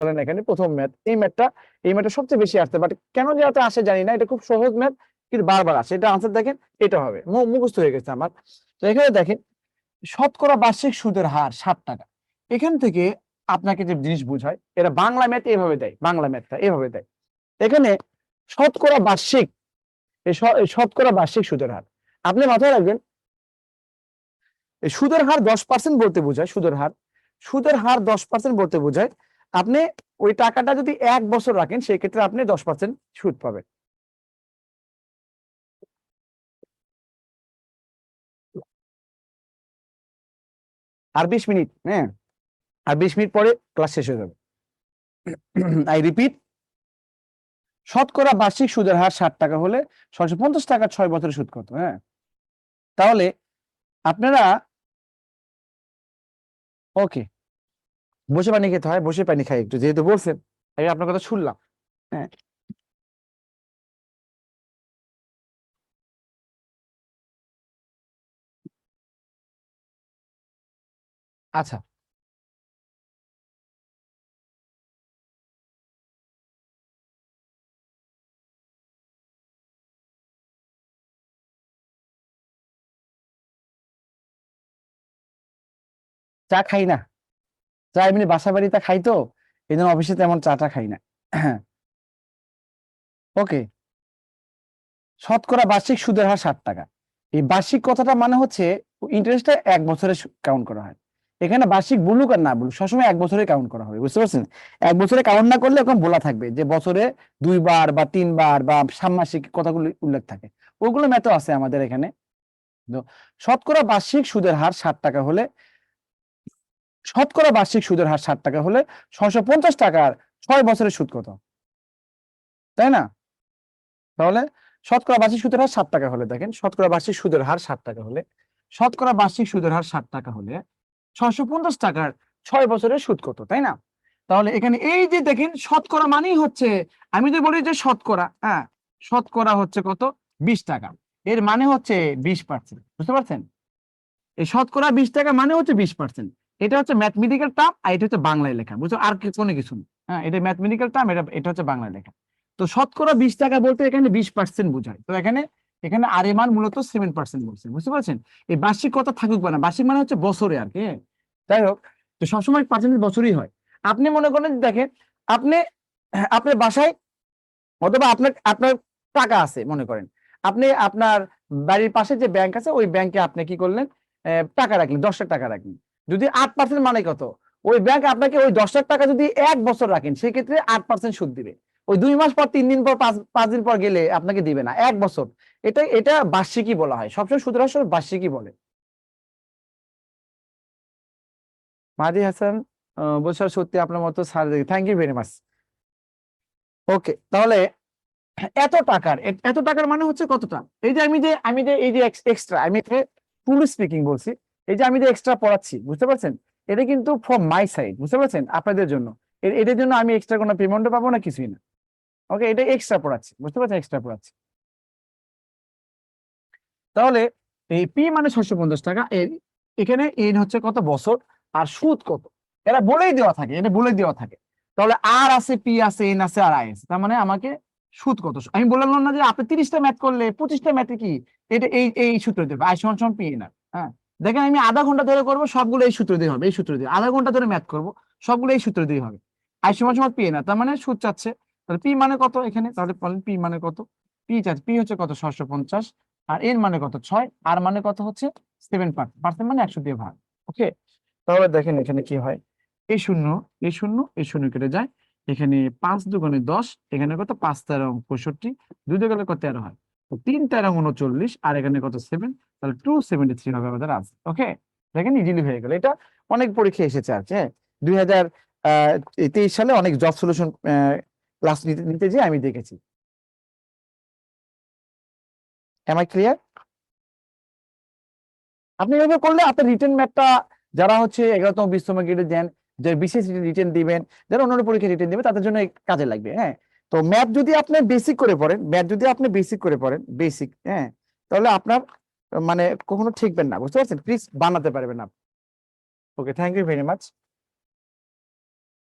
বলেন এখানে প্রথম ম্যাথ, এই ম্যাথটা সবচেয়ে বেশি আসছে, বাট কেন যে এত আসে জানি না। এটা খুব সহজ ম্যাথ, কিন্তু বারবার আসে। এটা আনসার দেখেন, এটা হবে, মুখস্থ হয়ে গেছে আমার। তো এখানে দেখেন শতকরা বার্ষিক সুদের হার 60 টাকা। এখান থেকে আপনাকে যে জিনিস বুঝায়, এটা বাংলা ম্যাথ এভাবে দেয়, বাংলা ম্যাথটা এভাবে দেয়। এখানে শতকরা বার্ষিক, এই শতকরা বার্ষিক সুদের হার আপনি মাথায় রাখবেন। এই সুদের হার 10% বলতে বোঝায়, সুদের হার 10% বলতে বোঝায় আপনি ওই টাকাটা যদি 1 বছর রাখেন, সেই ক্ষেত্রে আপনি 10% সুদ পাবেন। আর 20 মিনিট, হ্যাঁ, আর 20 মিনিট পরে ক্লাস শেষ হয়ে যাবে। আই রিপিট, শতকরা বার্ষিক সুদের হার 60 টাকা হলে 650 টাকা 6 বছরের সুদ কত? হ্যাঁ, তাহলে আপনারা ওকে, বসে পানি খেতে হয়, বসে পানি খাই একটু, যেহেতু বলছেন আমি আপনার কথা শুনলাম। হ্যাঁ, আচ্ছা, চা খাই না, চা এমনি বাসা বাড়িতে খাই, তো এই জন্য অফিসে তেমন চাটা খাই না। ওকে, শতকরা বার্ষিক সুদের হার 60 টাকা। এই বার্ষিক কথাটা মানে হচ্ছে ইন্টারেস্টটা 1 বছরে কাউন্ট করা হয়। এখানে বার্ষিক বলুক আর না বলুক, সবসময় 1 বছরে কাউন্ট করা হবে, বুঝতে পারছেন? 1 বছরে কাউন্ট না করলে এখন বলা থাকবে যে বছরে 2 বার বা 3 বার বা ষান্মাসিক কথাগুলো উল্লেখ থাকে, ওগুলো ম্যাথও আছে আমাদের এখানে। তো শতকরা বার্ষিক সুদের হার 60 টাকা হলে, শতকরা বার্ষিক সুদের হার 60 টাকা হলে 650 টাকার 6 বছরের সুদ কত? তাই না? তাহলে শতকরা বার্ষিক সুদের হার 60 টাকা হলে, দেখেন শতকরা বার্ষিক সুদের হার 60 টাকা হলে, শতকরা বার্ষিক সুদের হার 60 টাকা হলে 650 টাকার 6 বছরের সুদ কত? তাই না? তাহলে এখানে এই যে দেখেন শতকরা মানেই হচ্ছে, আমি যে বলি যে শতকরা, হ্যাঁ, শতকরা হচ্ছে কত? 20 টাকা। এর মানে হচ্ছে 20%, বুঝতে পারছেন? এই শতকরা 20 টাকা মানে হচ্ছে 20%। এটা হচ্ছে ম্যাথমেটিক্যাল টার্ম, আর এটা হচ্ছে বাংলায় লেখা, বুঝছো? আর কোনো কিছু না। হ্যাঁ, এটা ম্যাথমেটিক্যাল টার্ম, এটা হচ্ছে বাংলায় লেখা। তো শতকরা 20 টাকা বলতে এখানে 20% বোঝায়। তো এখানে এখানে আর এর মান মূলত 7% বলছে, বুঝতে পারছেন? এই বার্ষিক কথা থাকুক না, বার্ষিক মানে হচ্ছে বছরে আর কি। যাই হোক, তো সবসময় পার্সেন্টেজ বছরই হয়। আপনি মনে করেন যে দেখেন, আপনি আপনার বাসায়, অথবা আপনার আপনার টাকা আছে মনে করেন, আপনি আপনার বাড়ির পাশে যে ব্যাংক আছে, ওই ব্যাংকে আপনি কি করলেন, টাকা রাখলেন, 10 লাখ টাকা রাখলেন। যদি 8% মানে কত, ওই ব্যাংক আপনাকে ওই 10 লাখ টাকা যদি 1 বছর রাখেন, সেক্ষেত্রে 8% সুদ দিবে। ওই 2 মাস পর, 3 দিন পর, 5 দিন পর গেলে আপনাকে দিবে না, 1 বছর। এটা বার্ষিকই বলা হয়, সবসময় সুদের হার বার্ষিকই বলে। মাহাদি হাসান বলছে, সত্যি আপনার মতো sir, thank you very much. Okay, তাহলে এত টাকার মানে হচ্ছে কতটা? এই যে আমি যে এই যে এক্সট্রা, আমি ফুল স্পিকিং বলছি, এই যে আমি যে এক্সট্রা পড়াচ্ছি, বুঝতে পারছেন? এটা কিন্তু ফ্রম মাই সাইড, বুঝতে পারছেন, আপনাদের জন্য। এটার জন্য আমি এক্সট্রা কোনো পেমেন্টও পাবো না, কিছুই না। ওকে, এটা এক্সট্রা পড়াচ্ছি, বুঝতে পারছেন, এক্সট্রা পড়াচ্ছি। তাহলে এই পি মানে 650 টাকা, এখানে এন হচ্ছে কত বছর, আর সুদ কত, এরা বলেই দেওয়া থাকে, এটা বলে দেওয়া থাকে। তাহলে আর আছে, পি আছে, এন আছে, আর আই আছে, তার মানে আমাকে সুদ কত, আমি বললাম না যে আপনি 30টা ম্যাথ করলে 25টা ম্যাথে কি এটা এই সূত্র দেবে, আই সমান সমান পি এন আর। হ্যাঁ, দেখেন আমি আধা ঘন্টা ধরে করবো, সবগুলো এই সূত্র দিয়ে হবে, এই সূত্র দিয়ে। আধা ঘন্টা ধরে ম্যাথ করবো, সবগুলো এই সূত্র দিয়ে হবে। আই সমান সমান পি এন আর, তার মানে সুদ চাচ্ছে। তাহলে পি মানে কত এখানে, তাহলে বলেন পি মানে কত? পি চাচ্ছে, পি হচ্ছে কত, 650। আর এর মানে কত, 6। আর মানে কত হচ্ছে 7%, মানে 100 দিয়ে ভাগ। ওকে, তাহলে দেখেন এখানে কি হয়, এই শূন্য, এই শূন্য, এই শূন্য কেটে যায়। এখানে 5 দুগুণে 10, এখানে কত, 5 13 65, 2 দিয়ে গেলে কত, 13 হয়। তো 3 13 39, আর এখানে কত, 7। তাহলে 273 হবে আমাদের আনসার। ওকে, দেখেন ইজিলি হয়ে গেল। এটা অনেক পরীক্ষা এসেছে আর কি। হ্যাঁ, 2023 সালে অনেক জব সলিউশন ক্লাস নিতে নিতে যে আমি দেখেছি। Am I clear? আপনি এভাবে করলে আপনার রিটেন ম্যাথটা, যারা হচ্ছে 11তম 20তম গ্রেডে দেন, যে বিশেষ রিটেন দিবেন, যারা অন্যান্য পরীক্ষা রিটেন দিবে, তাদের জন্য কাজে লাগবে। হ্যাঁ, তো ম্যাথ যদি আপনি বেসিক করে পড়েন, বেসিক, হ্যাঁ, তাহলে আপনার মানে কখনো ঠেকবেন না, বুঝতে পারছেন? প্লিজ বানাতে পারবেন না। ওকে, থ্যাংক ইউ ভেরি মাচ।